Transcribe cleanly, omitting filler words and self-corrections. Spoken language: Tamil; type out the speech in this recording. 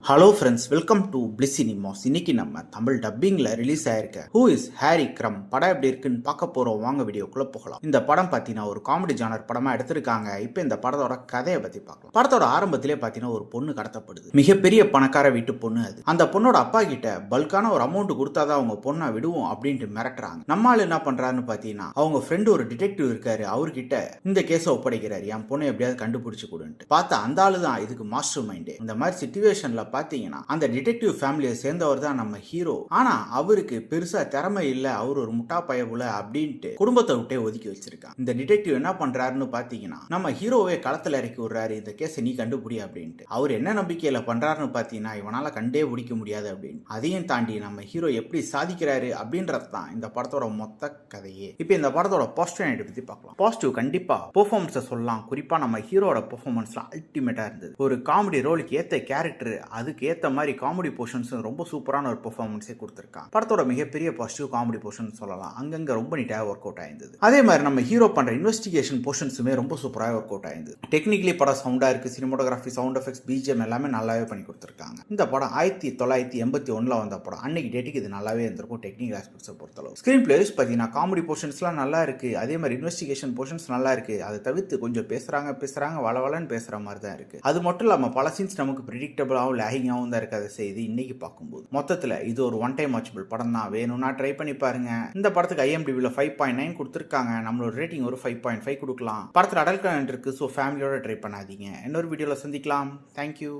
Hello friends, welcome to Bliss Cinemas. இன்னைக்கு நம்ம தமிழ் டப்பிங்ல ரிலீஸ் ஆயிருக்க ஹூ இஸ் ஹாரி கிரம் படம் எப்படி இருக்குன்னு பார்க்க போறோம். வாங்க வீடியோக்குள்ள போகலாம். இந்த படம் பார்த்தீங்கன்னா ஒரு காமெடி ஜானர் படமா எடுத்திருக்காங்க. இப்போ இந்த படத்தோட கதையை பத்தி பார்க்கலாம். படத்தோட ஆரம்பத்திலே பார்த்தீங்கன்னா ஒரு பொண்ணு கடத்தப்படுது. மிகப்பெரிய பணக்கார வீட்டு பொண்ணு அது. அந்த பொண்ணோட அப்பா கிட்ட பல்கான ஒரு அமௌண்ட் கொடுத்தாதான் அவங்க பொண்ணை விடுவோம் அப்படின்ட்டு மிரட்டுறாங்க. நம்மால் என்ன பண்றாருன்னு பார்த்தீங்கன்னா அவங்க ஃப்ரெண்டு ஒரு டிடெக்டிவ் இருக்காரு, அவர்கிட்ட இந்த கேஸை ஒப்படைக்கிறாரு. என் பொண்ணை எப்படியாவது கண்டுபிடிச்சு கொடுன்ட்டு பார்த்தா அந்த ஆளு தான் இதுக்கு மாஸ்டர் மைண்டு. இந்த மாதிரி சிச்சுவேஷன்ல பாத்தீங்கன்னா அந்த டிடெக்டிவ் ஃபேமிலியை சேர்ந்தவர் தான் நம்ம ஹீரோ. ஆனா அவருக்கு பெருசா திறமை இல்ல, அவர் ஒரு முட்டா பயவுல அப்படின்ட்டு குடும்பத்தை விட்டே ஒதுக்கி வச்சிருக்காங்க. இந்த டிடெக்டிவ் என்ன பண்றாருன்னு பாத்தீங்கன்னா நம்ம ஹீரோவே களத்துல இறக்கி விடுறாரு, இந்த கேஸை நீ கண்டுபிடி அப்படின்ட்டு. அவர் என்ன நம்பிக்கையில பண்றாருன்னு பாத்தீங்கன்னா இவனால கண்டே பிடிக்க முடியாது அப்படின்னு. அதையும் தாண்டி நம்ம ஹீரோ எப்படி சாதிக்கிறாரு அப்படின்றது தான் இந்த படத்தோட மொத்த கதையே. இப்போ இந்த படத்தோட பாசிட்டிவ் பத்தி பார்க்கலாம். பாசிட்டிவ் கண்டிப்பா பெர்ஃபார்மன்ஸை சொல்லலாம். குறிப்பா நம்ம ஹீரோட பெர்ஃபார்மன்ஸ்லாம் அல்டிமேட்டா இருந்தது. ஒரு காமெடி ரோலுக்கு ஏத்த கேரக்டர், அதுக்கு ஏத்த மாதிரி காமெடி போர்ஷன்ஸ் ரொம்ப சூப்பரான ஒரு பெர்ஃபார்மன்ஸே கொடுத்திருக்காங்க. படத்தோட மிகப்பெரிய பாசிட்டிவ் காமெடி போர்ஷன் சொல்லலாம். அங்கங்க ரொம்ப நீட்டா ஒர்க் அவுட் ஆயிருந்தது. அதே மாதிரி நம்ம ஹீரோ பண்ற இன்வெஸ்டிகேஷன் போர்ஷன்ஸுமே ரொம்ப சூப்பராக ஒர்க் அவுட் ஆயிருந்தது. டெக்னிக்கலி படம் சவுண்டா இருக்கு, சினிமோட்டோகிராஃபி, சவுண்ட் எஃபெக்ட்ஸ், பிஜிஎம் எல்லாமே நல்லாவே பண்ணி கொடுத்திருக்காங்க. இந்த படம் 1981 வந்த படம். அன்னைக்கு டேட்டுக்கு இது நல்லாவே இருந்திருக்கும் டெக்னிக்கல் ஆஸ்பெக்ட்ஸை பொறுத்தளவு. ஸ்கிரீன் பிளேஸ் பார்த்தீங்கன்னா காமெடி போர்ஷன்ஸ்லாம் நல்லா இருக்கு. அதே மாதிரி இன்வெஸ்டிகேஷன் போர்ஷன்ஸ் நல்லா இருக்கு. அதை தவிர்த்து கொஞ்சம் பேசுறாங்க வளவலன்னு பேசுற மாதிரி தான் இருக்கு. அது மட்டும் இல்லாம பல சீன்ஸ் நமக்கு பிரெடிக்டபிளாகவும் லேகிங்காகவும் தான் இருக்காது செய்து இன்னைக்கு பார்க்கும்போது. மொத்தத்தில் இது ஒரு ஒன் டைம் வாட்சபிள் படம் தான். வேணும்னா ட்ரை பண்ணி பாருங்க. இந்த படத்துக்கு IMDbல 5.9 கொடுத்துருக்காங்க. நம்மளோட ரேட்டிங் ஒரு 5.5 கொடுக்கலாம். படத்தில் அடல்ட் கண்டென்ட் இருக்கு, ஸோ ஃபேமிலியோட ட்ரை பண்ணாதீங்க. இன்னொரு வீடியோவில் சந்திக்கலாம். தேங்க்யூ.